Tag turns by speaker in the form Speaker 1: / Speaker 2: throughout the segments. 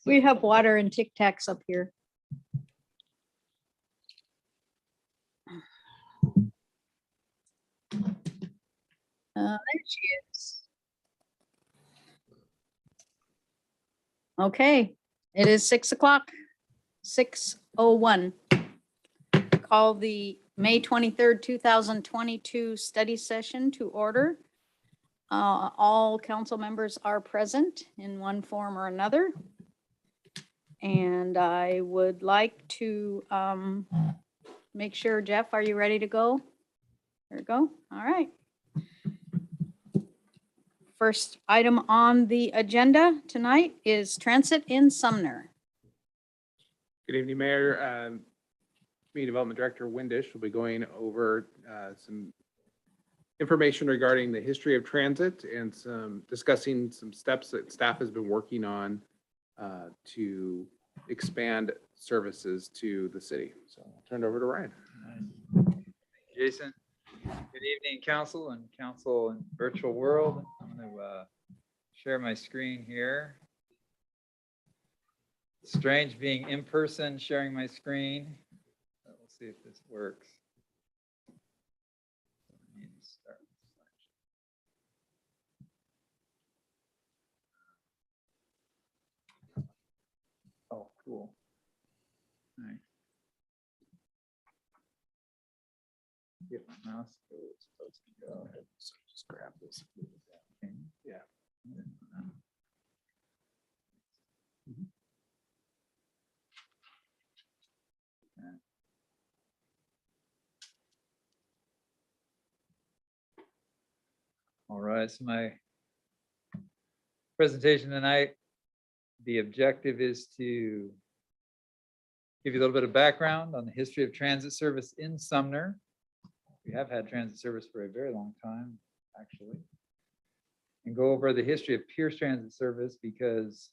Speaker 1: We have water and Tic Tacs up here. There she is. Okay, it is 6 o'clock, 6:01. Call the May 23rd, 2022 study session to order. All council members are present in one form or another. And I would like to make sure, Jeff, are you ready to go? There we go. All right. First item on the agenda tonight is transit in Sumner.
Speaker 2: Good evening, Mayor. Community Development Director Windish will be going over some information regarding the history of transit and discussing some steps that staff has been working on to expand services to the city. So I'll turn it over to Ryan.
Speaker 3: Jason, good evening, council and virtual world. I'm going to share my screen here. Strange being in person, sharing my screen. We'll see if this works. I need to start. Oh, cool. All right. Get my mouse where it's supposed to go.
Speaker 2: So just grab this.
Speaker 3: Okay.
Speaker 2: Yeah.
Speaker 3: All right, so my presentation tonight, the objective is to give you a little bit of background on the history of transit service in Sumner. We have had transit service for a very long time, actually. And go over the history of Pierce Transit Service because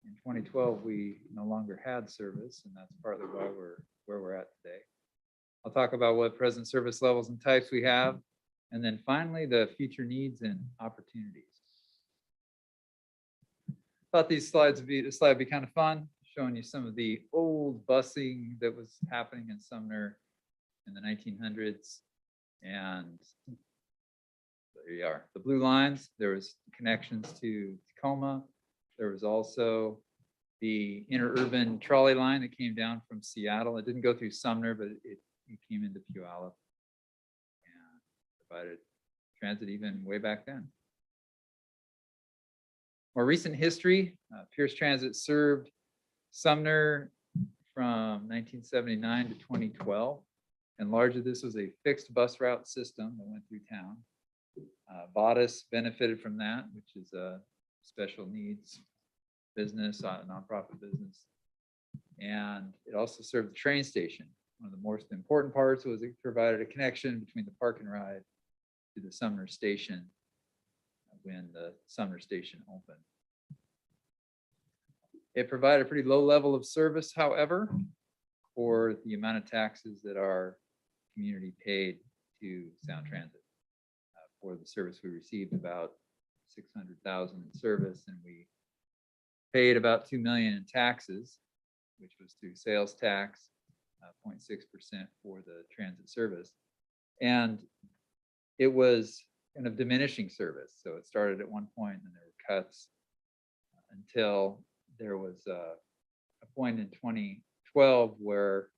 Speaker 3: in 2012, we no longer had service, and that's partly why where we're at today. I'll talk about what present service levels and types we have, and then finally, the future needs and opportunities. Thought this slide would be kind of fun, showing you some of the old busing that was happening in Sumner in the 1900s. And there you are. The blue lines, there was connections to Tacoma. There was also the interurban trolley line that came down from Seattle. It didn't go through Sumner, but it came into Puyallup and provided transit even way back then. More recent history, Pierce Transit served Sumner from 1979 to 2012. And largely this was a fixed bus route system that went through town. Vadis benefited from that, which is a special needs business, a nonprofit business. And it also served the train station. One of the most important parts was it provided a connection between the park and ride to the Sumner station when the Sumner station opened. It provided a pretty low level of service, however, for the amount of taxes that our community paid to Sound Transit. For the service we received about $600,000 in service, and we paid about $2 million in taxes, which was through sales tax, 0.6% for the transit service. And it was kind of diminishing service. So it started at one point and there were cuts until there was a point in 2012 where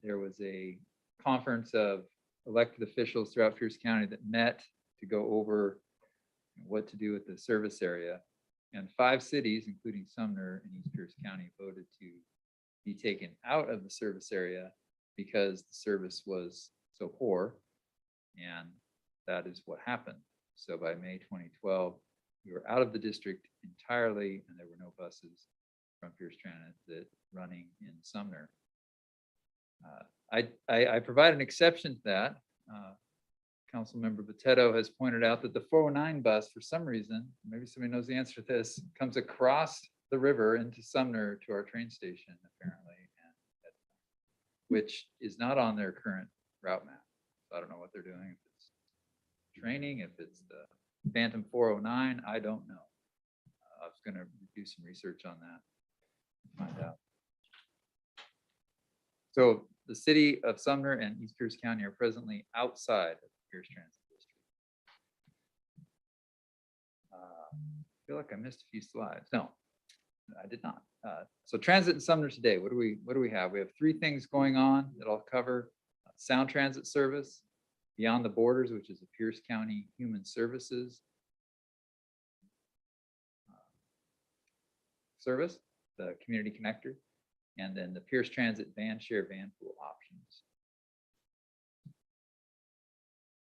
Speaker 3: there was a conference of elected officials throughout Pierce County that met to go over what to do with the service area. And 5 cities, including Sumner and East Pierce County, voted to be taken out of the service area because the service was so poor. And that is what happened. So by May 2012, we were out of the district entirely, and there were no buses from Pierce Transit running in Sumner. I provide an exception to that. Councilmember Botetto has pointed out that the 409 bus, for some reason, maybe somebody knows the answer to this, comes across the river into Sumner to our train station, apparently, which is not on their current route map. So I don't know what they're doing. If it's training, if it's the Phantom 409, I don't know. I was going to do some research on that. Find out. So the city of Sumner and East Pierce County are presently outside of the Pierce Transit District. I feel like I missed a few slides. No, I did not. So transit in Sumner today, what do we have? We have three things going on that I'll cover. Sound transit service, Beyond the Borders, which is a Pierce County Human Services service, the community connector, and then the Pierce Transit van share van pool options.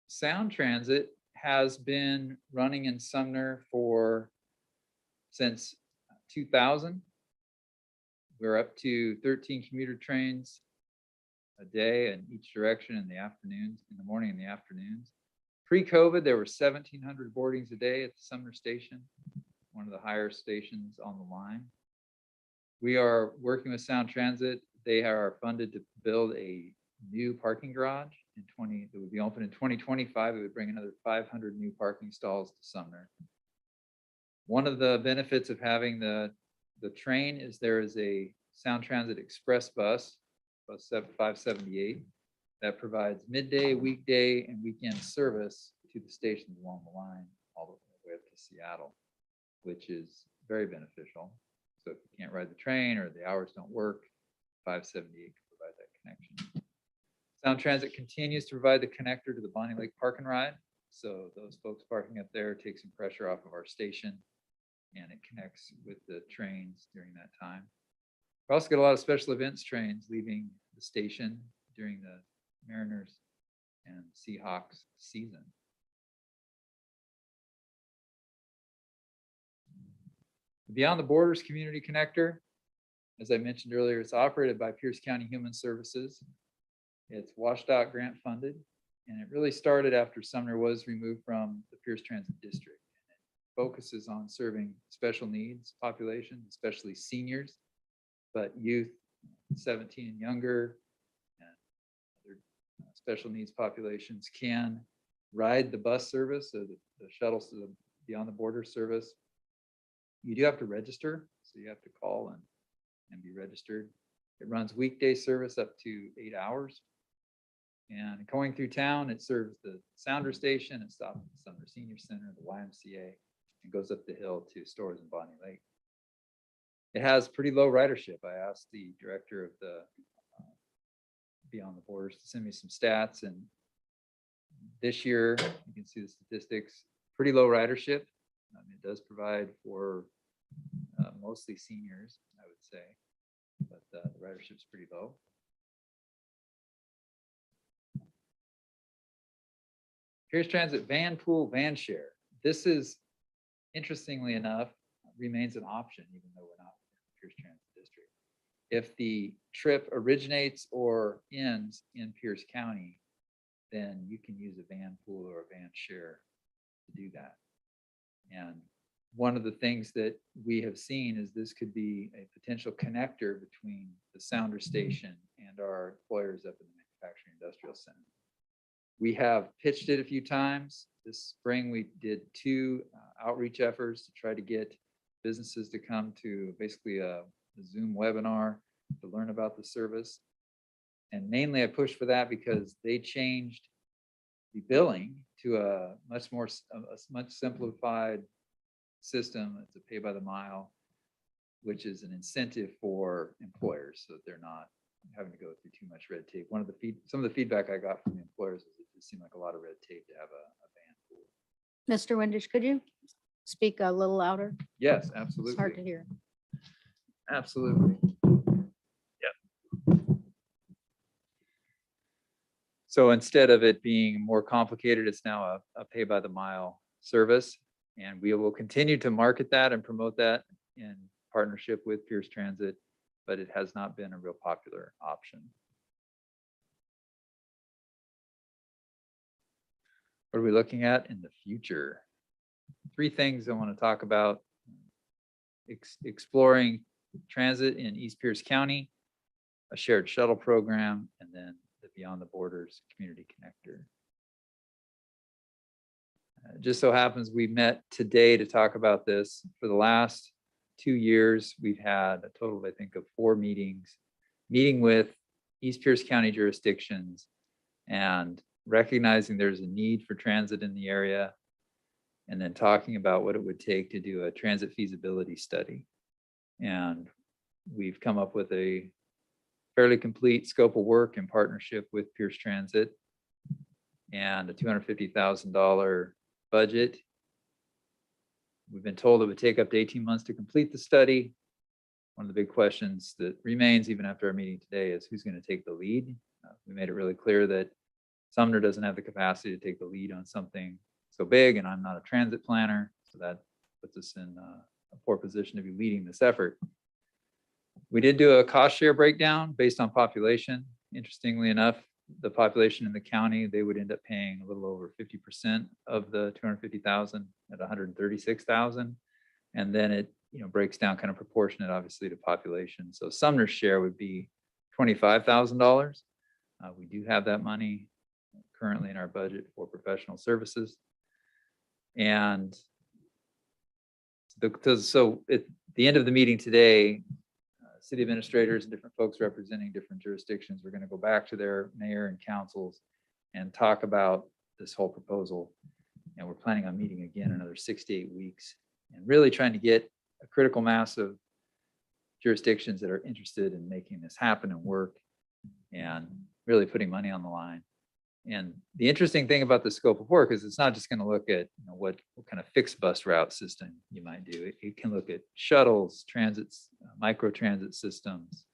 Speaker 3: Sound Transit has been running in Sumner since 2000. We're up to 13 commuter trains a day in each direction in the afternoons, in the morning and the afternoons. Pre-COVID, there were 1,700 boardings a day at the Sumner station, one of the higher stations on the line. We are working with Sound Transit. They are funded to build a new parking garage that would be open in 2025. It would bring another 500 new parking stalls to Sumner. One of the benefits of having the train is there is a Sound Transit Express bus 578, that provides midday, weekday, and weekend service to the stations along the line all the way up to Seattle, which is very beneficial. So if you can't ride the train or the hours don't work, 578 can provide that connection. Sound Transit continues to provide the connector to the Bonnie Lake Park and Ride. So those folks parking up there take some pressure off of our station, and it connects with the trains during that time. We also get a lot of special events trains leaving the station during the Mariners and Seahawks season. Beyond the Borders Community Connector, as I mentioned earlier, it's operated by Pierce County Human Services. It's WSDOT grant funded, and it really started after Sumner was removed from the Pierce Transit District. And it focuses on serving special needs populations, especially seniors, but youth 17 and younger and other special needs populations can ride the bus service, so the shuttles to the Beyond the Border service. You do have to register, so you have to call and be registered. It runs weekday service up to 8 hours. And going through town, it serves the Sounder Station, it stops at the Sumner Senior Center, the YMCA, and goes up the hill to stores in Bonnie Lake. It has pretty low ridership. I asked the director of the Beyond the Borders to send me some stats, and this year, you can see the statistics, pretty low ridership. It does provide for mostly seniors, I would say, but the ridership's pretty low. Pierce Transit van pool van share. This is, interestingly enough, remains an option even though we're not in the Pierce Transit District. If the trip originates or ends in Pierce County, then you can use a van pool or a van share to do that. And one of the things that we have seen is this could be a potential connector between the Sounder Station and our employers up in the Manufacturing Industrial Center. We have pitched it a few times. This spring, we did 2 outreach efforts to try to get businesses to come to basically a Zoom webinar to learn about the service. And mainly I pushed for that because they changed the billing to a much simplified system. It's a pay by the mile, which is an incentive for employers so that they're not having to go through too much red tape. Some of the feedback I got from the employers is it just seemed like a lot of red tape to have a van pool.
Speaker 1: Mr. Windisch, could you speak a little louder?
Speaker 3: Yes, absolutely.
Speaker 1: It's hard to hear.
Speaker 3: Absolutely. Yeah. So instead of it being more complicated, it's now a pay by the mile service. And we will continue to market that and promote that in partnership with Pierce Transit, but it has not been a real popular option. What are we looking at in the future? 3 things I want to talk about. Exploring transit in East Pierce County, a shared shuttle program, and then the Beyond the Borders Community Connector. Just so happens we met today to talk about this. For the last 2 years, we've had a total, I think, of 4 meetings, meeting with East Pierce County jurisdictions and recognizing there's a need for transit in the area, and then talking about what it would take to do a transit feasibility study. And we've come up with a fairly complete scope of work in partnership with Pierce Transit and a $250,000 budget. We've been told it would take up to 18 months to complete the study. One of the big questions that remains even after our meeting today is who's going to take the lead. We made it really clear that Sumner doesn't have the capacity to take the lead on something so big, and I'm not a transit planner, so that puts us in a poor position to be leading this effort. We did do a cost share breakdown based on population. Interestingly enough, the population in the county, they would end up paying a little over 50% of the 250,000 at 136,000. And then it breaks down kind of proportionate, obviously, to population. So Sumner's share would be $25,000. We do have that money currently in our budget for professional services. And so at the end of the meeting today, city administrators and different folks representing different jurisdictions, we're going to go back to their mayor and councils and talk about this whole proposal. And we're planning on meeting again another 6 to 8 weeks and really trying to get a critical mass of jurisdictions that are interested in making this happen and work and really putting money on the line. And the interesting thing about the scope of work is it's not just going to look at what kind of fixed bus route system you might do. It can look at shuttles, transits, micro transit systems,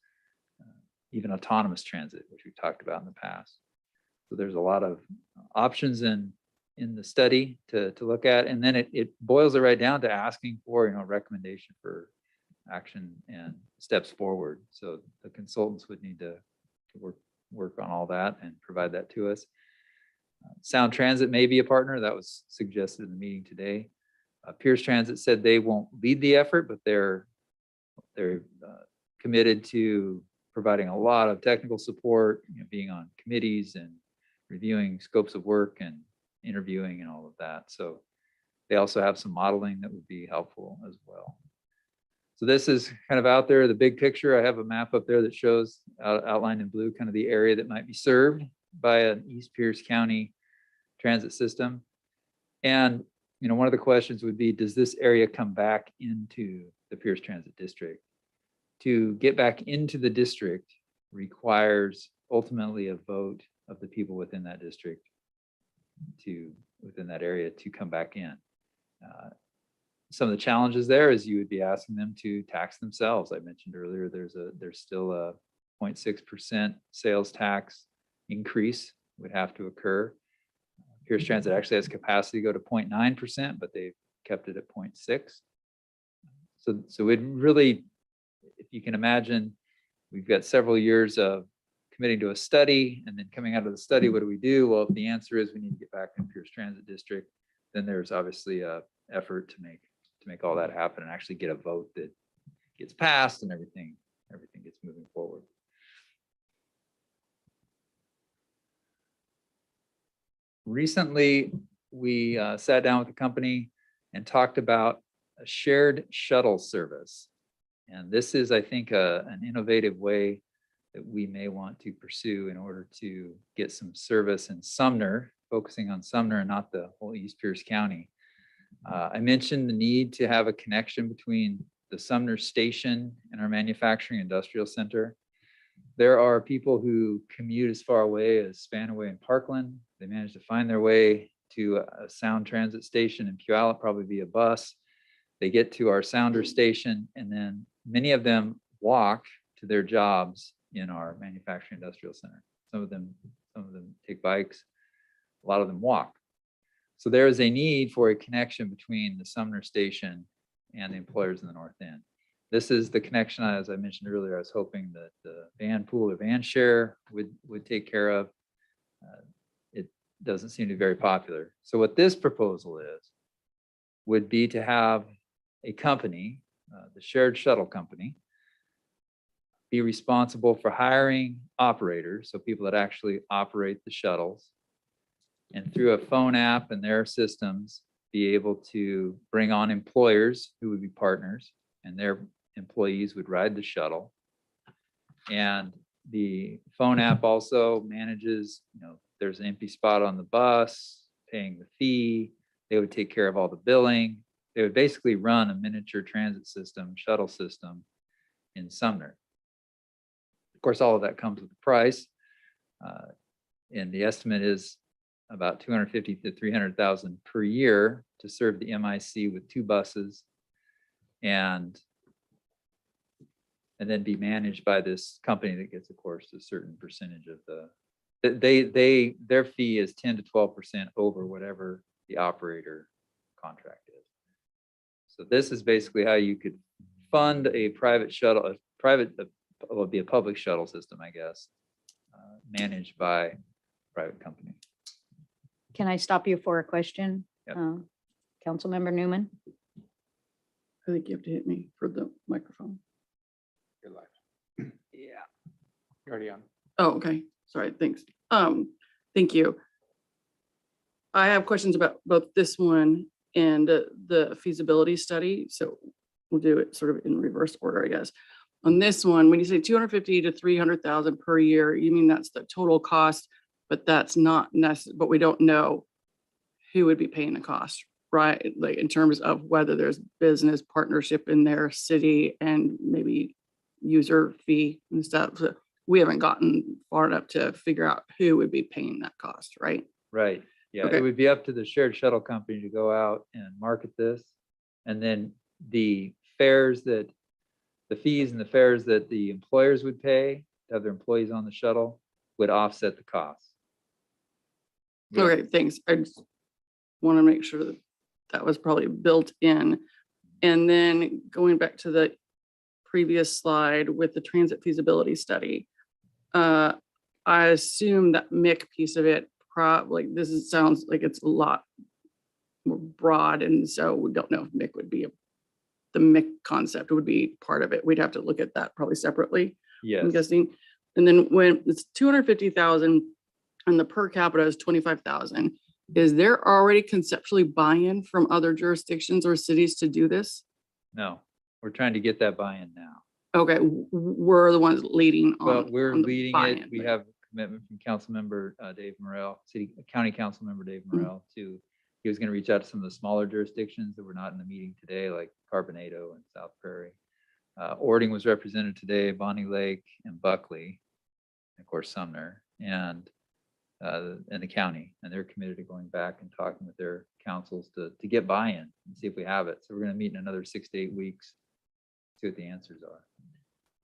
Speaker 3: even autonomous transit, which we've talked about in the past. So there's a lot of options in the study to look at, and then it boils it right down to asking for a recommendation for action and steps forward. So the consultants would need to work on all that and provide that to us. Sound Transit may be a partner. That was suggested in the meeting today. Pierce Transit said they won't lead the effort, but they're committed to providing a lot of technical support, being on committees and reviewing scopes of work and interviewing and all of that. So they also have some modeling that would be helpful as well. So this is kind of out there, the big picture. I have a map up there that shows outlined in blue kind of the area that might be served by an East Pierce County transit system. And one of the questions would be, does this area come back into the Pierce Transit District? To get back into the district requires ultimately a vote of the people within that district within that area to come back in. Some of the challenges there is you would be asking them to tax themselves. I mentioned earlier, there's still a 0.6% sales tax increase would have to occur. Pierce Transit actually has capacity to go to 0.9%, but they've kept it at 0.6. So it really, if you can imagine, we've got several years of committing to a study, and then coming out of the study, what do we do? Well, if the answer is we need to get back in Pierce Transit District, then there's obviously a effort to make all that happen and actually get a vote that gets passed and everything gets moving forward. Recently, we sat down with the company and talked about a shared shuttle service. And this is, I think, an innovative way that we may want to pursue in order to get some service in Sumner, focusing on Sumner and not the whole East Pierce County. I mentioned the need to have a connection between the Sumner station and our manufacturing industrial center. There are people who commute as far away as Spanaway and Parkland. They manage to find their way to a Sound Transit station in Puyallup, probably via bus. They get to our Sounder station, and then many of them walk to their jobs in our manufacturing industrial center. Some of them take bikes. A lot of them walk. So there is a need for a connection between the Sumner station and the employers in the North End. This is the connection, as I mentioned earlier, I was hoping that the van pool or van share would take care of. It doesn't seem to be very popular. So what this proposal would be to have a company, the shared shuttle company, be responsible for hiring operators, so people that actually operate the shuttles, and through a phone app and their systems, be able to bring on employers who would be partners and their employees would ride the shuttle. And the phone app also manages, there's an empty spot on the bus, paying the fee. They would take care of all the billing. They would basically run a miniature transit system, shuttle system in Sumner. Of course, all of that comes with a price. And the estimate is about $250,000 to $300,000 per year to serve the MIC with 2 buses and then be managed by this company that gets, of course, a certain percentage of their fee is 10 to 12% over whatever the operator contract is. So this is basically how you could fund a private shuttle, would be a public shuttle system, I guess, managed by a private company.
Speaker 1: Can I stop you for a question?
Speaker 3: Yep.
Speaker 1: Councilmember Newman?
Speaker 4: I think you have to hit me for the microphone.
Speaker 2: You're live.
Speaker 3: Yeah.
Speaker 2: You're already on.
Speaker 4: Oh, okay. Sorry, thanks. Thank you. I have questions about both this one and the feasibility study. So we'll do it sort of in reverse order, I guess. On this one, when you say 250 to 300,000 per year, you mean that's the total cost, but that's not necessary, but we don't know who would be paying the cost, right? Like in terms of whether there's business partnership in their city and maybe user fee and stuff. So we haven't gotten far enough to figure out who would be paying that cost, right?
Speaker 3: Right. Yeah,
Speaker 4: Okay.
Speaker 3: it would be up to the shared shuttle company to go out and market this. And then the fees and the fares that the employers would pay to have their employees on the shuttle would offset the costs. Yeah.
Speaker 4: Okay, thanks. I just want to make sure that that was probably built in. And then going back to the previous slide with the transit feasibility study, I assume that MIC piece of it, sounds like it's a lot more broad, and so we don't know if MIC would be the MIC concept would be part of it. We'd have to look at that probably separately, I'm
Speaker 3: Yes.
Speaker 4: guessing. And then when it's 250,000 and the per capita is 25,000, is there already conceptually buy-in from other jurisdictions or cities to do this?
Speaker 3: No, we're trying to get that buy-in now.
Speaker 4: Okay, we're the ones leading on.
Speaker 3: Well, we're
Speaker 4: on the
Speaker 3: leading it.
Speaker 4: buy-in,
Speaker 3: We
Speaker 4: but-
Speaker 3: have a commitment from Councilmember Dave Morrell, County Councilmember Dave Morrell, he was going to reach out to some of the smaller jurisdictions that were not in the meeting today, like Carbonado and South Prairie. Ording was represented today, Bonnie Lake and Buckley, and of course Sumner, and the county, and they're committed to going back and talking with their councils to get buy-in and see if we have it. So we're going to meet in another 6 to 8 weeks, see what the answers are.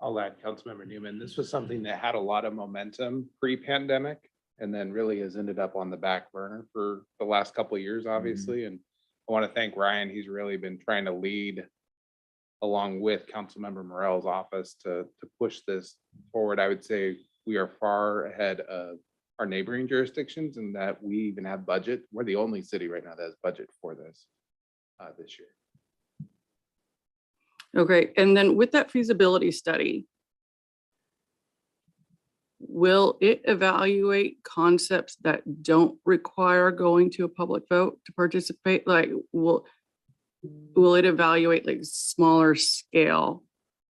Speaker 2: I'll add, Councilmember Newman, this was something that had a lot of momentum pre-pandemic and then really has ended up on the back burner for the last couple of years, obviously. And I want to thank Ryan. He's really been trying to lead along with Councilmember Morell's office to push this forward. I would say we are far ahead of our neighboring jurisdictions and that we even have budget. We're the only city right now that has budget for this this year.
Speaker 4: Okay, and then with that feasibility study, will it evaluate concepts that don't require going to a public vote to participate? Like, will it evaluate like smaller scale?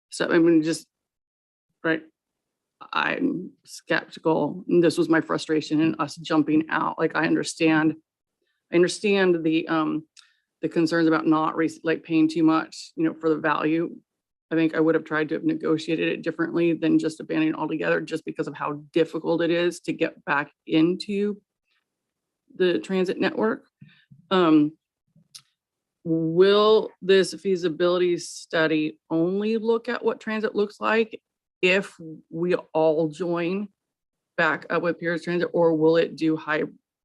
Speaker 4: So I mean, just, right, I'm skeptical, and this was my frustration in us jumping out. Like, I understand the concerns about not like paying too much, for the value. I think I would have tried to have negotiated it differently than just abandoning it altogether, just because of how difficult it is to get back into the transit network. Will this feasibility study only look at what transit looks like if we all join back up with Pierce Transit, or will it do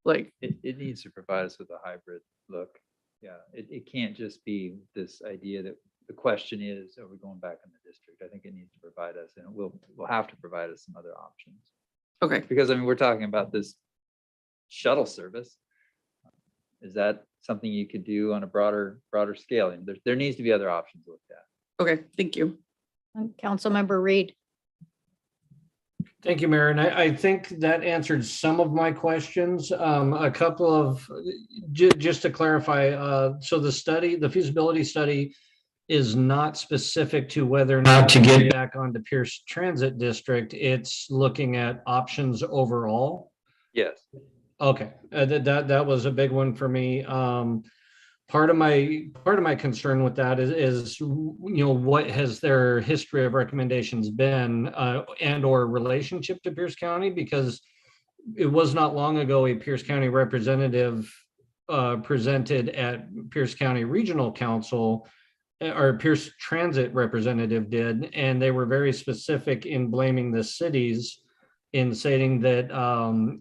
Speaker 3: It needs to provide us with a hybrid look. Yeah, it can't just be this idea that the question is, are we going back in the district? I think it needs to provide us, and we'll have to provide us some other options.
Speaker 4: Okay,
Speaker 3: Because I mean, we're talking about this shuttle service. Is that something you could do on a broader scale? And there needs to be other options looked at.
Speaker 4: okay, thank you.
Speaker 1: Councilmember Reed?
Speaker 5: Thank you, Mayor. And I think that answered some of my questions. A couple of, just to clarify, so the feasibility study is not specific to whether or not to get back onto Pierce Transit District. It's looking at options overall.
Speaker 3: Yes.
Speaker 5: Okay, that was a big one for me. Part of my concern with that is what has their history of recommendations been, and or relationship to Pierce County, because it was not long ago a Pierce County representative presented at Pierce County Regional Council, or Pierce Transit representative did, and they were very specific in blaming the cities, in stating that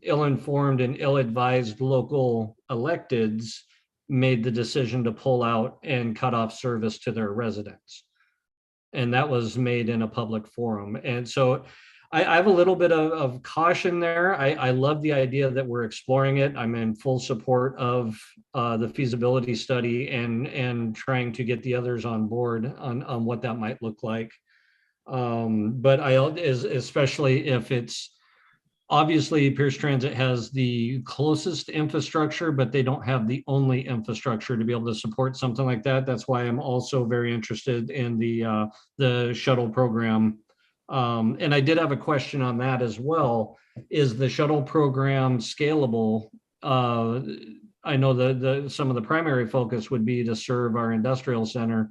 Speaker 5: ill-informed and ill-advised local electeds made the decision to pull out and cut off service to their residents. And that was made in a public forum. And so I have a little bit of caution there. I love the idea that we're exploring it. I'm in full support of the feasibility study and trying to get the others on board on what that might look like. But especially if it's, obviously Pierce Transit has the closest infrastructure, but they don't have the only infrastructure to be able to support something like that. That's why I'm also very interested in the shuttle program. And I did have a question on that as well. Is the shuttle program scalable? I know some of the primary focus would be to serve our industrial center,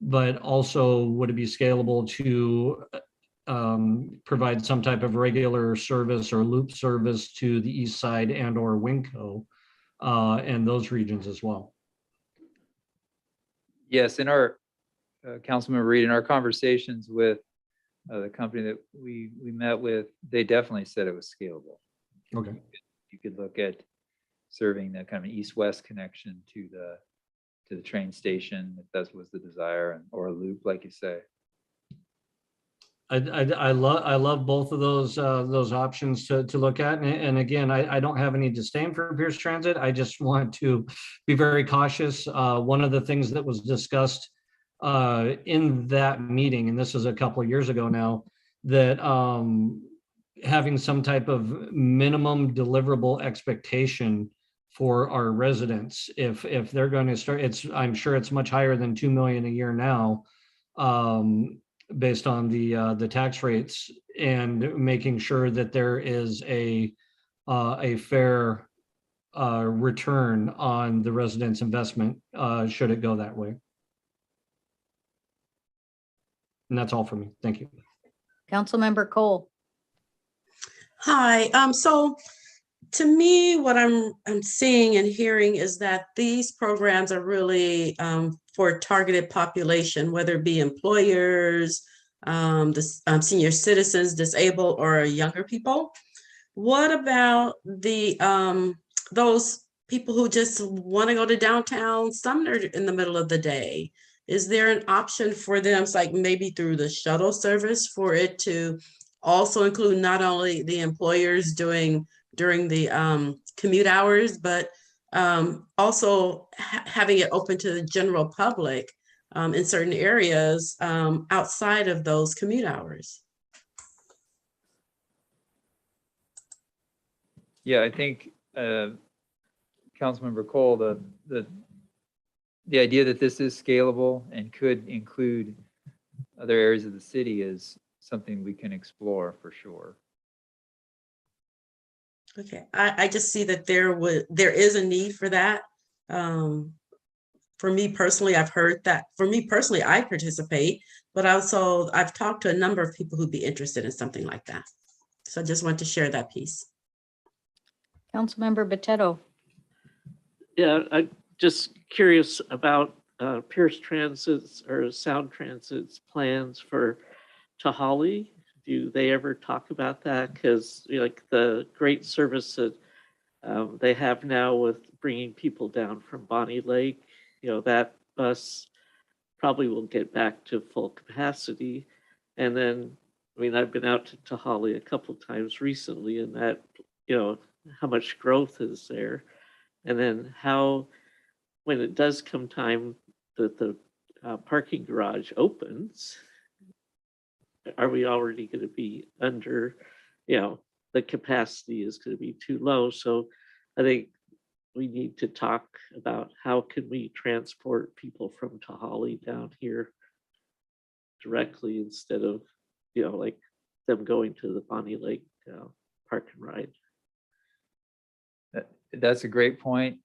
Speaker 5: but also would it be scalable to provide some type of regular service or loop service to the east side and or Winco and those regions as well?
Speaker 3: Yes, in our Councilman Reed, in our conversations with the company that we met with, they definitely said it was scalable.
Speaker 5: Okay.
Speaker 3: You could look at serving that kind of east-west connection to the train station, if that was the desire, or a loop, like you say.
Speaker 5: I love both of those options to look at. And again, I don't have any disdain for Pierce Transit. I just want to be very cautious. One of the things that was discussed in that meeting, and this is a couple of years ago now, that having some type of minimum deliverable expectation for our residents, if they're going to start, I'm sure it's much higher than 2 million a year now, based on the tax rates, and making sure that there is a fair return on the residents' investment, should it go that way. And that's all for me. Thank you.
Speaker 1: Councilmember Cole.
Speaker 6: Hi, so to me, what I'm seeing and hearing is that these programs are really for targeted population, whether it be employers, senior citizens, disabled, or younger people. What about the those people who just want to go to downtown Sumner in the middle of the day? Is there an option for them, it's like maybe through the shuttle service, for it to also include not only the employers during the commute hours, but also having it open to the general public in certain areas outside of those commute hours?
Speaker 3: Yeah, I think Councilmember Cole, the idea that this is scalable and could include other areas of the city is something we can explore for sure.
Speaker 6: Okay, I just see that there is a need for that. For me personally, I've heard that. For me personally, I participate, but also I've talked to a number of people who'd be interested in something like that. So I just want to share that piece.
Speaker 1: Councilmember Botetto.
Speaker 7: Yeah, I'm just curious about Pierce Transit's or Sound Transit's plans for Tahali. Do they ever talk about that? Because like the great service that they have now with bringing people down from Bonnie Lake, that bus probably will get back to full capacity. And then, I've been out to Tahali a couple times recently, and that, how much growth is there. And then how, when it does come time that the parking garage opens, are we already going to be under, the capacity is going to be too low. So I think we need to talk about how can we transport people from Tahali down here directly instead of, like them going to the Bonnie Lake Park and Ride.
Speaker 3: That's a great point.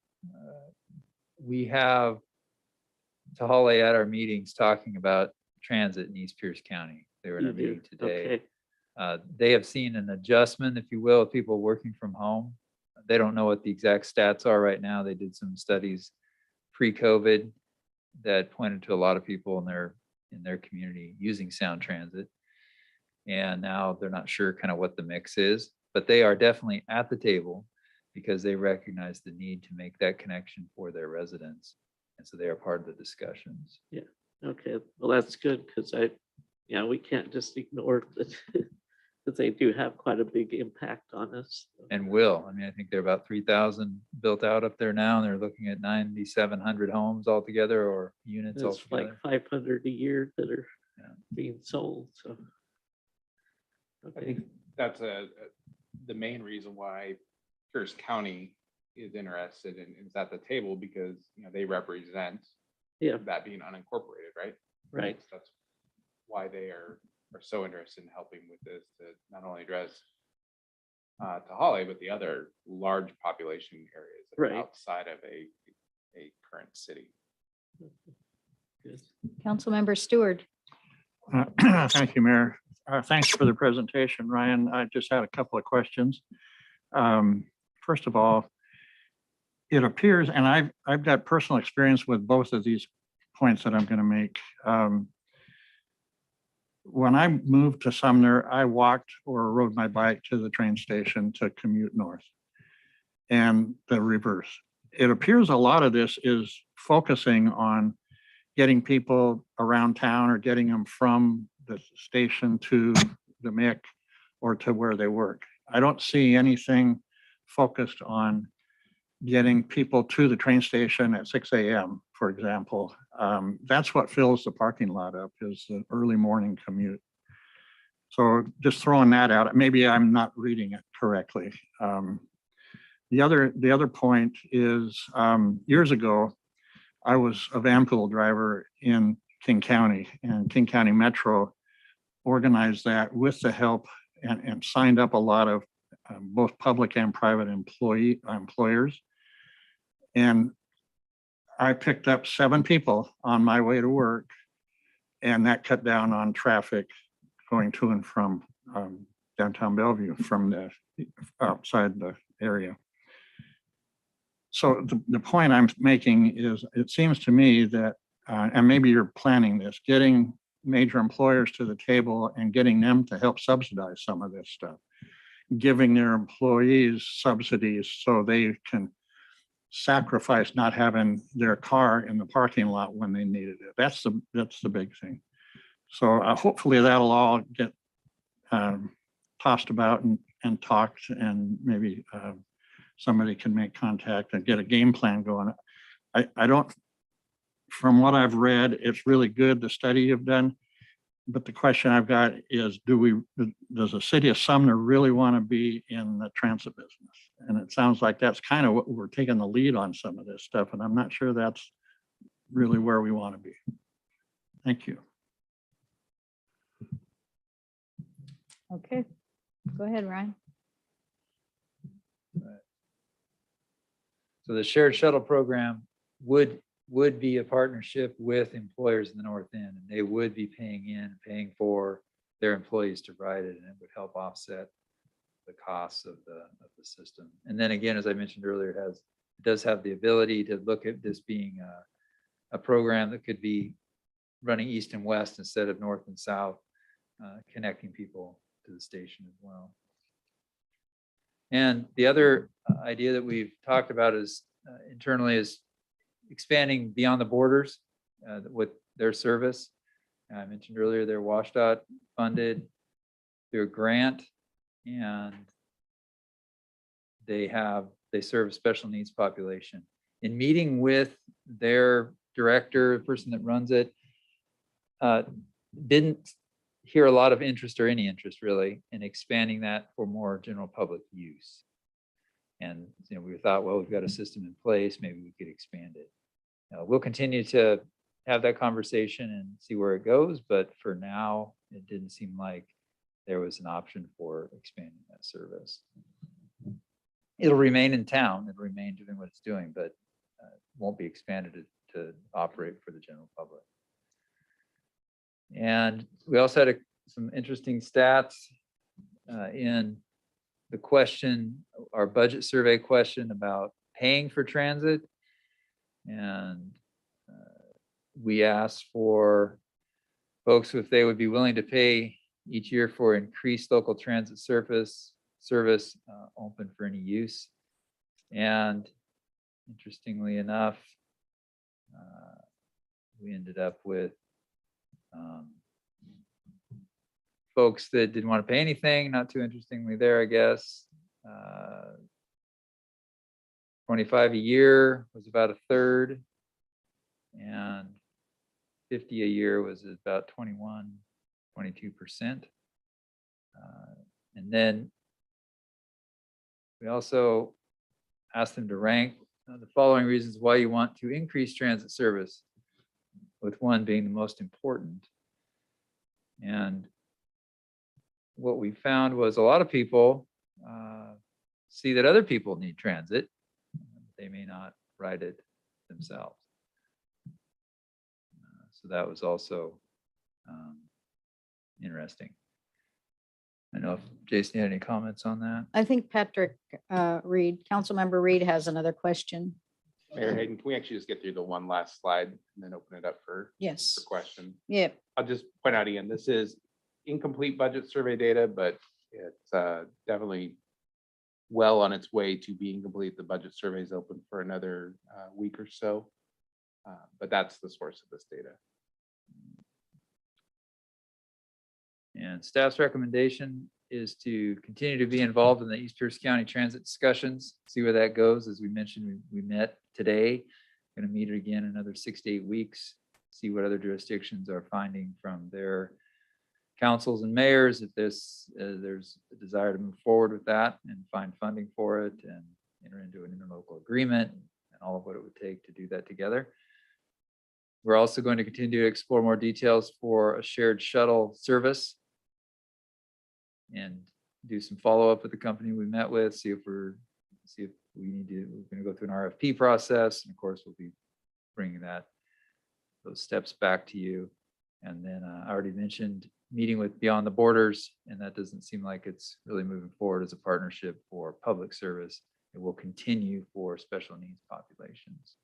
Speaker 3: We have Tahale at our meetings talking about transit in East Pierce County. They were in
Speaker 7: You
Speaker 3: our
Speaker 7: do?
Speaker 3: meeting today.
Speaker 7: Okay.
Speaker 3: They have seen an adjustment, if you will, of people working from home. They don't know what the exact stats are right now. They did some studies pre-COVID that pointed to a lot of people in their community using Sound Transit. And now they're not sure kind of what the mix is, but they are definitely at the table because they recognize the need to make that connection for their residents. And so they are part of the discussions.
Speaker 7: Okay, well, that's good because we can't just ignore that that they do have quite a big impact on us.
Speaker 3: And will, I mean, I think there are about 3,000 built out up there now, and they're looking at 9,700 homes altogether or units
Speaker 7: It's like
Speaker 3: altogether.
Speaker 7: 500 a year that are
Speaker 3: Yeah.
Speaker 7: being sold, so.
Speaker 2: I
Speaker 7: Okay,
Speaker 2: think that's the main reason why Pierce County is interested in is at the table because they represent
Speaker 7: yeah,
Speaker 2: that being unincorporated, right?
Speaker 7: right,
Speaker 2: That's why they are so interested in helping with this to not only address Tahale, but the other large population areas that are
Speaker 7: Right.
Speaker 2: outside of a current city.
Speaker 7: good.
Speaker 1: Councilmember Stewart.
Speaker 8: Thank you, Mayor. Thanks for the presentation, Ryan. I just had a couple of questions. First of all, it appears, and I've got personal experience with both of these points that I'm going to make. When I moved to Sumner, I walked or rode my bike to the train station to commute north, and the reverse. It appears a lot of this is focusing on getting people around town or getting them from the station to the MIC or to where they work. I don't see anything focused on getting people to the train station at 6 a.m., for example. That's what fills the parking lot up is the early morning commute. So just throwing that out, maybe I'm not reading it correctly. The other point is years ago, I was a van pool driver in King County, and King County Metro organized that with the help and signed up a lot of both public and private employers. And I picked up 7 people on my way to work, and that cut down on traffic going to and from downtown Bellevue from the outside the area. So the point I'm making is it seems to me that, and maybe you're planning this, getting major employers to the table and getting them to help subsidize some of this stuff, giving their employees subsidies so they can sacrifice not having their car in the parking lot when they needed it. That's the big thing. So hopefully that'll all get tossed about and talked, and maybe somebody can make contact and get a game plan going. I don't, from what I've read, it's really good, the study you've done. But the question I've got is, does the city of Sumner really want to be in the transit business? And it sounds like that's kind of what we're taking the lead on some of this stuff. And I'm not sure that's really where we want to be. Thank you.
Speaker 1: Okay, go ahead, Ryan.
Speaker 3: So the shared shuttle program would be a partnership with employers in the North End, and they would be paying for their employees to ride it, and it would help offset the costs of the system. And then again, as I mentioned earlier, it does have the ability to look at this being a program that could be running east and west instead of north and south, connecting people to the station as well. And the other idea that we've talked about is internally is expanding beyond the borders with their service. I mentioned earlier they're WSDOT funded through a grant, and they serve a special needs population. In meeting with their director, the person that runs it, didn't hear a lot of interest or any interest really in expanding that for more general public use. And, we thought, well, we've got a system in place, maybe we could expand it. We'll continue to have that conversation and see where it goes, but for now, it didn't seem like there was an option for expanding that service. It'll remain in town, it'll remain doing what it's doing, but won't be expanded to operate for the general public. And we also had some interesting stats in the question, our budget survey question about paying for transit. And we asked for folks if they would be willing to pay each year for increased local transit service open for any use. And interestingly enough, we ended up with folks that didn't want to pay anything, not too interestingly there, I guess. 25 a year was about a third, and 50 a year was about 22%. And then we also asked them to rank the following reasons why you want to increase transit service, with one being the most important. And what we found was a lot of people see that other people need transit. They may not ride it themselves. So that was also interesting. I know if Jason had any comments on that.
Speaker 1: I think Patrick Reed, Councilmember Reed has another question.
Speaker 2: Mayor Hayden, can we actually just get through the one last slide and then open it up for
Speaker 1: Yes.
Speaker 2: questions?
Speaker 1: Yep.
Speaker 2: I'll just point out again, this is incomplete budget survey data, but it's definitely well on its way to being complete. The budget survey is open for another week or so, but that's the source of this data.
Speaker 3: And staff's recommendation is to continue to be involved in the East Pierce County transit discussions, see where that goes. As we mentioned, we met today, going to meet again in another 6 to 8 weeks, see what other jurisdictions are finding from their councils and mayors, if there's a desire to move forward with that and find funding for it and enter into an interlocal agreement and all of what it would take to do that together. We're also going to continue to explore more details for a shared shuttle service and do some follow-up with the company we met with, see if we're going to go through an RFP process. And of course, we'll be bringing those steps back to you. And then I already mentioned meeting with Beyond the Borders, and that doesn't seem like it's really moving forward as a partnership for public service. It will continue for special needs populations.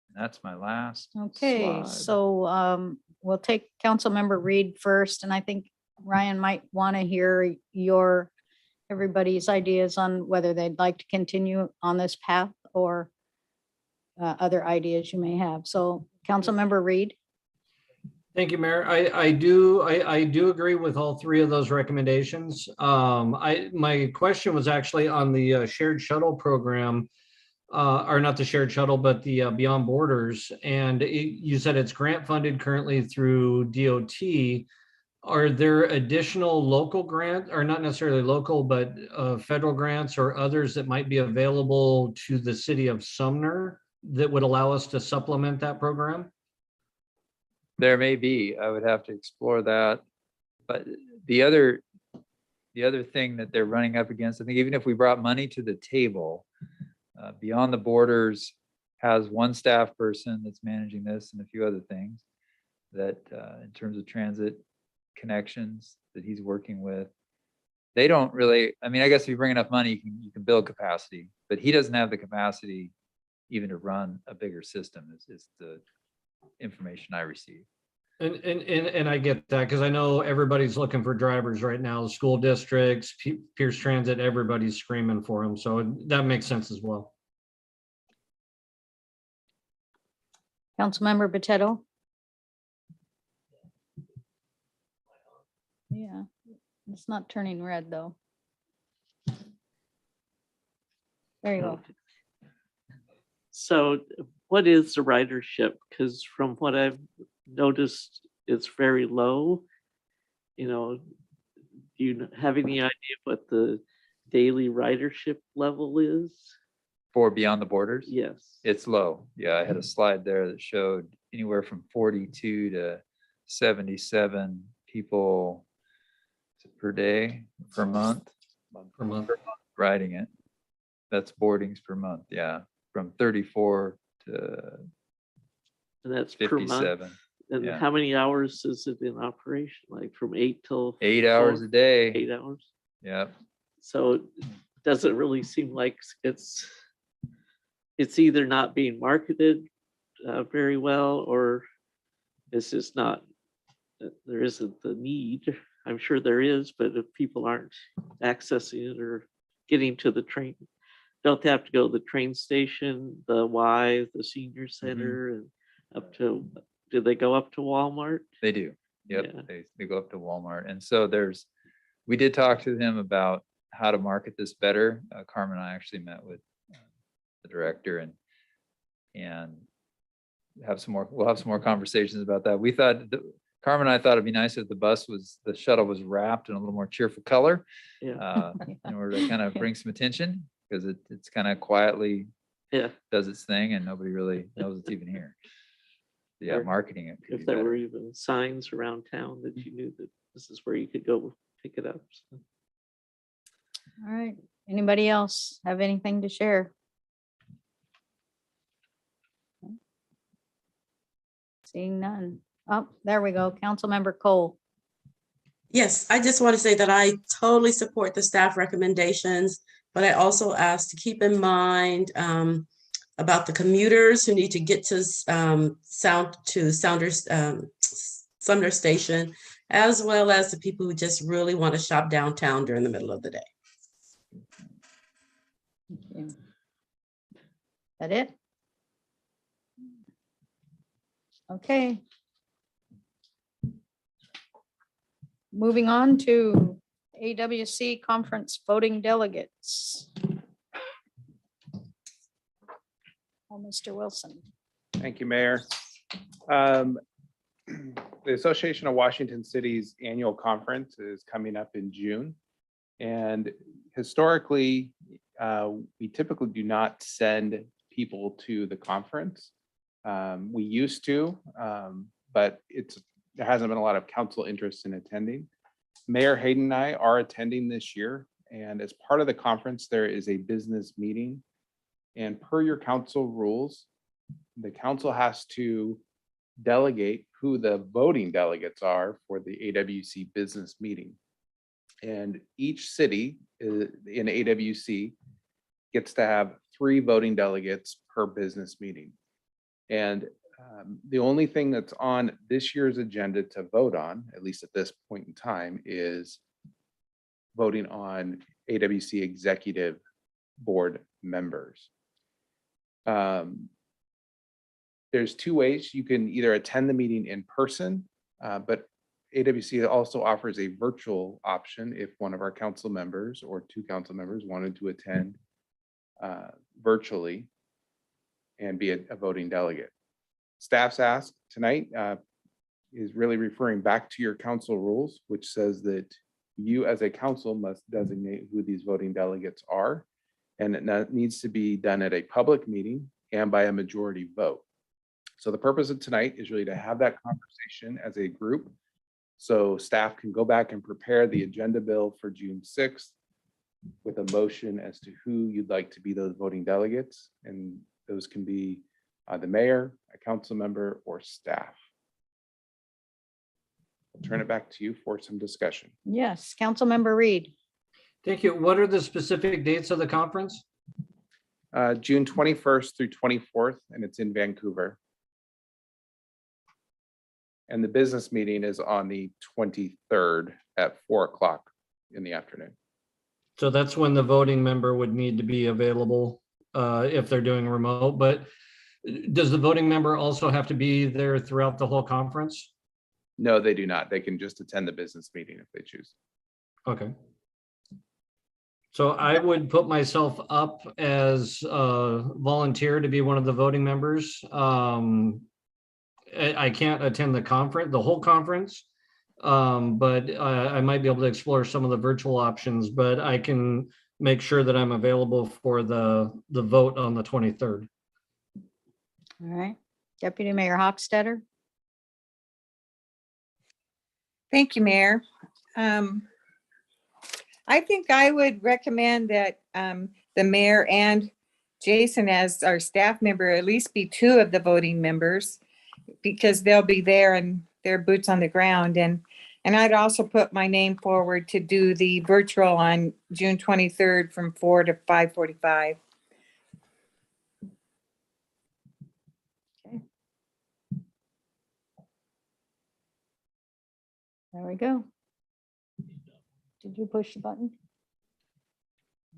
Speaker 3: And that's my last
Speaker 1: Okay,
Speaker 3: slide.
Speaker 1: so we'll take Councilmember Reed first, and I think Ryan might want to hear everybody's ideas on whether they'd like to continue on this path or other ideas you may have. So Councilmember Reed.
Speaker 5: Thank you, Mayor. I do agree with all three of those recommendations. My question was actually on the shared shuttle program, or not the shared shuttle, but the Beyond Borders. And you said it's grant funded currently through DOT. Are there additional local grants, or not necessarily local, but federal grants or others that might be available to the city of Sumner that would allow us to supplement that program?
Speaker 3: There may be. I would have to explore that. But the other thing that they're running up against, I think even if we brought money to the table, Beyond the Borders has one staff person that's managing this and a few other things that in terms of transit connections that he's working with. They don't really, I mean, I guess if you bring enough money, you can build capacity, but he doesn't have the capacity even to run a bigger system is the information I received.
Speaker 5: And I get that, because I know everybody's looking for drivers right now, school districts, Pierce Transit, everybody's screaming for them. So that makes sense as well.
Speaker 1: Councilmember Potato. Yeah, it's not turning red though. There you go.
Speaker 7: So what is the ridership? Because from what I've noticed, it's very low. Do you have any idea what the daily ridership level is?
Speaker 3: For Beyond the Borders?
Speaker 7: Yes.
Speaker 3: It's low. Yeah, I had a slide there that showed anywhere from 42 to 77 people per day, per month,
Speaker 5: Per month.
Speaker 3: riding it. That's boardings per month, yeah, from 34 to
Speaker 7: And that's per month.
Speaker 3: 57.
Speaker 7: And
Speaker 3: yeah.
Speaker 7: how many hours is it in operation? Like from 8 till
Speaker 3: 8 hours a
Speaker 7: 4?
Speaker 3: day.
Speaker 7: 8 hours.
Speaker 3: Yep.
Speaker 7: So it doesn't really seem like it's either not being marketed very well, or it's just not, there isn't the need. I'm sure there is, but if people aren't accessing it or getting to the train, don't they have to go to the train station, the Y, the senior center, and up to, do they go up to Walmart?
Speaker 3: They do. Yep.
Speaker 7: Yeah.
Speaker 3: They go up to Walmart. And so we did talk to him about how to market this better. Carmen and I actually met with the director and we'll have some more conversations about that. We thought, Carmen and I thought it'd be nice if the shuttle was wrapped in a little more cheerful color.
Speaker 7: Yeah.
Speaker 3: In order to kind of bring some attention, because it's kind of quietly
Speaker 7: Yeah.
Speaker 3: does its thing and nobody really knows it's even here. Yeah,
Speaker 7: Or
Speaker 3: marketing it. could
Speaker 7: If
Speaker 3: be
Speaker 7: there were
Speaker 3: better.
Speaker 7: even signs around town that you knew that this is where you could go pick it up. So.
Speaker 1: All right. Anybody else have anything to share? Seeing none. Oh, there we go. Councilmember Cole.
Speaker 6: Yes, I just want to say that I totally support the staff recommendations, but I also ask to keep in mind about the commuters who need to get to Sumner Station, as well as the people who just really want to shop downtown during the middle of the day.
Speaker 1: Thank you. That it? Okay. Moving on to AWC conference voting delegates. Oh, Mr. Wilson.
Speaker 2: Thank you, Mayor. The Association of Washington Cities Annual Conference is coming up in June. And historically, we typically do not send people to the conference. We used to, but there hasn't been a lot of council interest in attending. Mayor Hayden and I are attending this year. And as part of the conference, there is a business meeting. And per your council rules, the council has to delegate who the voting delegates are for the AWC business meeting. And each city in AWC gets to have 3 voting delegates per business meeting. And the only thing that's on this year's agenda to vote on, at least at this point in time, is voting on AWC executive board members. There's 2 ways. You can either attend the meeting in person, but AWC also offers a virtual option if one of our council members or 2 council members wanted to attend virtually and be a voting delegate. Staff's ask tonight is really referring back to your council rules, which says that you as a council must designate who these voting delegates are. And it needs to be done at a public meeting and by a majority vote. So the purpose of tonight is really to have that conversation as a group. So staff can go back and prepare the agenda bill for June 6th with a motion as to who you'd like to be those voting delegates. And those can be the mayor, a council member, or staff. I'll turn it back to you for some discussion.
Speaker 1: Yes, Councilmember Reed.
Speaker 5: Thank you. What are the specific dates of the conference?
Speaker 2: June 21st through 24th, and it's in Vancouver. And the business meeting is on the 23rd at 4 o'clock in the afternoon.
Speaker 5: So that's when the voting member would need to be available if they're doing remote. But does the voting member also have to be there throughout the whole conference?
Speaker 2: No, they do not. They can just attend the business meeting if they choose.
Speaker 5: Okay. So I would put myself up as a volunteer to be one of the voting members. I can't attend the whole conference, but I might be able to explore some of the virtual options, but I can make sure that I'm available for the vote on the 23rd.
Speaker 1: All right. Deputy Mayor Hochstetter?
Speaker 9: Thank you, Mayor. I think I would recommend that the mayor and Jason as our staff member, at least be two of the voting members, because they'll be there and their boots on the ground. And I'd also put my name forward to do the virtual on June 23rd from 4 to 5:45.
Speaker 1: There we go. Did you push the button?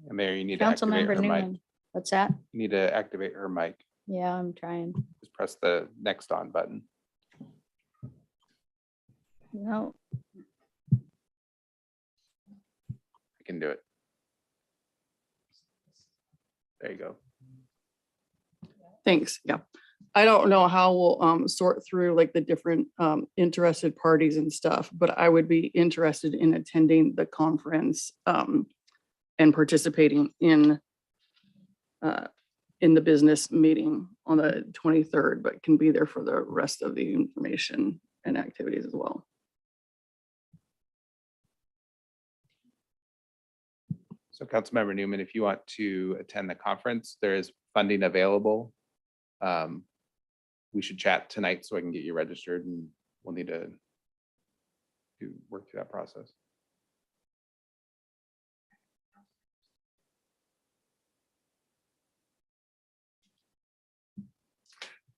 Speaker 2: Mayor, you need to activate
Speaker 1: Councilmember
Speaker 2: her mic.
Speaker 1: Newman. What's that?
Speaker 2: You need to activate her mic.
Speaker 1: Yeah, I'm trying.
Speaker 2: Just press the next on button.
Speaker 1: No,
Speaker 2: I can do it. There you go.
Speaker 4: Thanks. Yeah. I don't know how we'll sort through like the different interested parties and stuff, but I would be interested in attending the conference and participating in the business meeting on the 23rd, but can be there for the rest of the information and activities as well.
Speaker 2: So Councilmember Newman, if you want to attend the conference, there is funding available. We should chat tonight so I can get you registered, and we'll need to work through that process.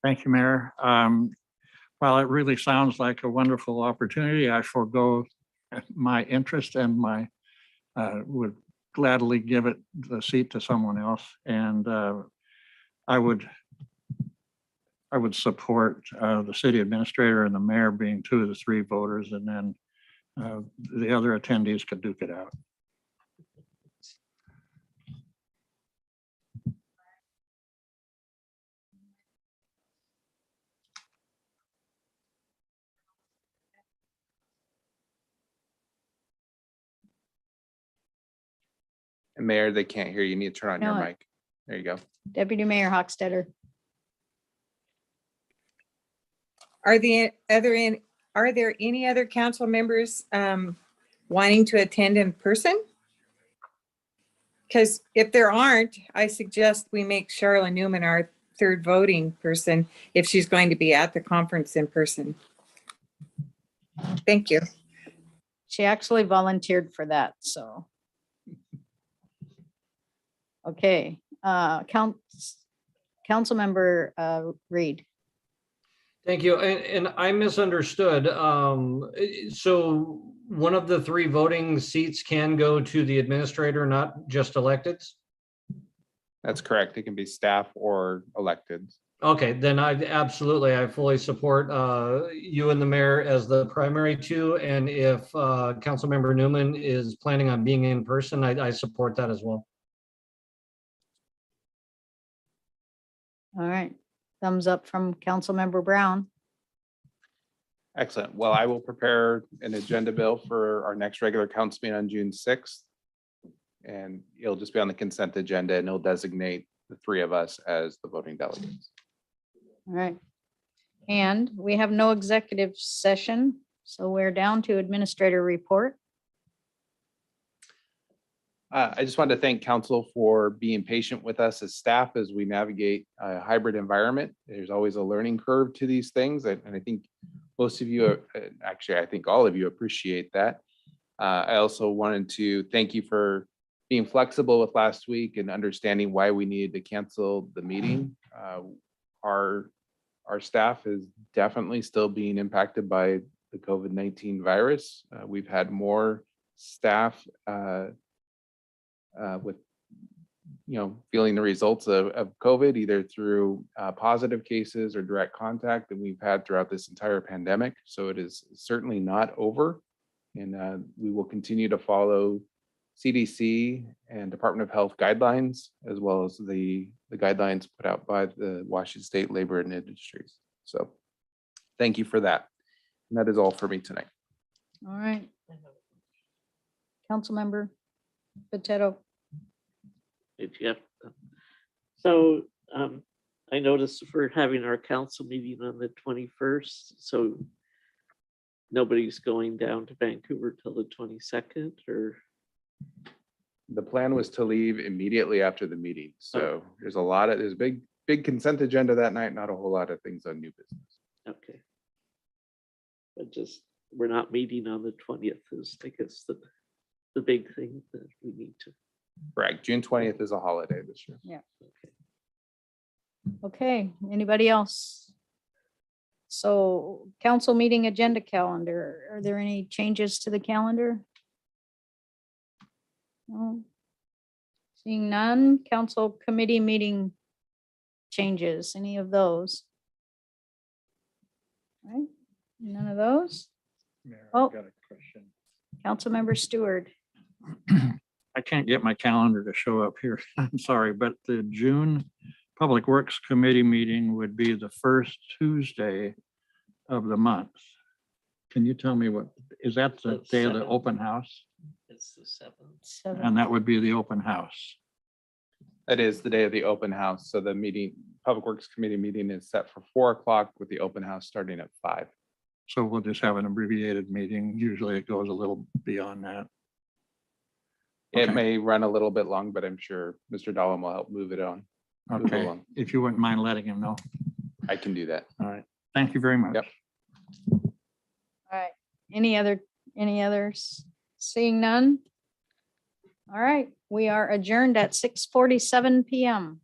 Speaker 8: Thank you, Mayor. While it really sounds like a wonderful opportunity, I forego my interest and my would gladly give it the seat to someone else. And I would support the city administrator and the mayor being two of the three voters, and then the other attendees could duke it out.
Speaker 2: And Mayor, they can't hear you. You need to turn on your
Speaker 1: No.
Speaker 2: mic. There you go.
Speaker 1: Deputy Mayor Hochstetter.
Speaker 9: Are there any other council members wanting to attend in person? Because if there aren't, I suggest we make Charlotte Newman our third voting person if she's going to be at the conference in person. Thank you.
Speaker 1: She actually volunteered for that, so. Okay, Councilmember Reed.
Speaker 5: Thank you. And I misunderstood. So one of the three voting seats can go to the administrator, not just electeds?
Speaker 2: That's correct. It can be staff or elected.
Speaker 5: Okay, then I fully support you and the mayor as the primary two. And if Councilmember Newman is planning on being in person, I support that as well.
Speaker 1: All right, thumbs up from Councilmember Brown.
Speaker 2: Excellent. Well, I will prepare an agenda bill for our next regular council meeting on June 6th. And it'll just be on the consent agenda, and it'll designate the three of us as the voting delegates.
Speaker 1: All right. And we have no executive session, so we're down to administrator report.
Speaker 2: I just wanted to thank council for being patient with us as staff as we navigate a hybrid environment. There's always a learning curve to these things, and I think most of you, actually, I think all of you appreciate that. I also wanted to thank you for being flexible with last week and understanding why we needed to cancel the meeting. Our staff is definitely still being impacted by the COVID-19 virus. We've had more staff with, feeling the results of COVID, either through positive cases or direct contact that we've had throughout this entire pandemic. So it is certainly not over. And we will continue to follow CDC and Department of Health guidelines, as well as the guidelines put out by the Washington State Labor and Industries. So thank you for that. And that is all for me tonight.
Speaker 1: All right. Councilmember Potato.
Speaker 7: Did you have? So I noticed we're having our council meeting on the 21st, so nobody's going down to Vancouver till the 22nd, or?
Speaker 2: The plan was to leave immediately after the meeting. So there's a big consent agenda that night, not a whole lot of things on new business.
Speaker 7: Okay. But just, we're not meeting on the 20th is, I guess, the big thing that we need to.
Speaker 2: Correct. June 20th is a holiday this year.
Speaker 7: Okay.
Speaker 1: Okay, anybody else? So council meeting agenda calendar, are there any changes to the calendar? No. Seeing none, council committee meeting changes, any of those? Right, none of those?
Speaker 8: Mayor,
Speaker 1: Oh.
Speaker 8: I've got a question.
Speaker 1: Councilmember Stewart.
Speaker 8: I can't get my calendar to show up here. I'm sorry, but the June Public Works Committee meeting would be the first Tuesday of the month. Can you tell me is that the
Speaker 7: The
Speaker 8: day of the
Speaker 7: 7th.
Speaker 8: open house?
Speaker 7: It's the 7th.
Speaker 8: And that would be the open house.
Speaker 2: That is the day of the open house. So the meeting, Public Works Committee meeting is set for 4 o'clock with the open house starting at 5.
Speaker 8: So we'll just have an abbreviated meeting. Usually it goes a little beyond that.
Speaker 2: It
Speaker 8: Okay.
Speaker 2: may run a little bit long, but I'm sure Mr. Dahlem will help move it on. Move
Speaker 8: Okay,
Speaker 2: along.
Speaker 8: if you wouldn't mind letting him know.
Speaker 2: I can do that.
Speaker 8: All right, thank you very much.
Speaker 2: Yep.
Speaker 1: All right, any others? Seeing none? All right, we are adjourned at 6:47 PM.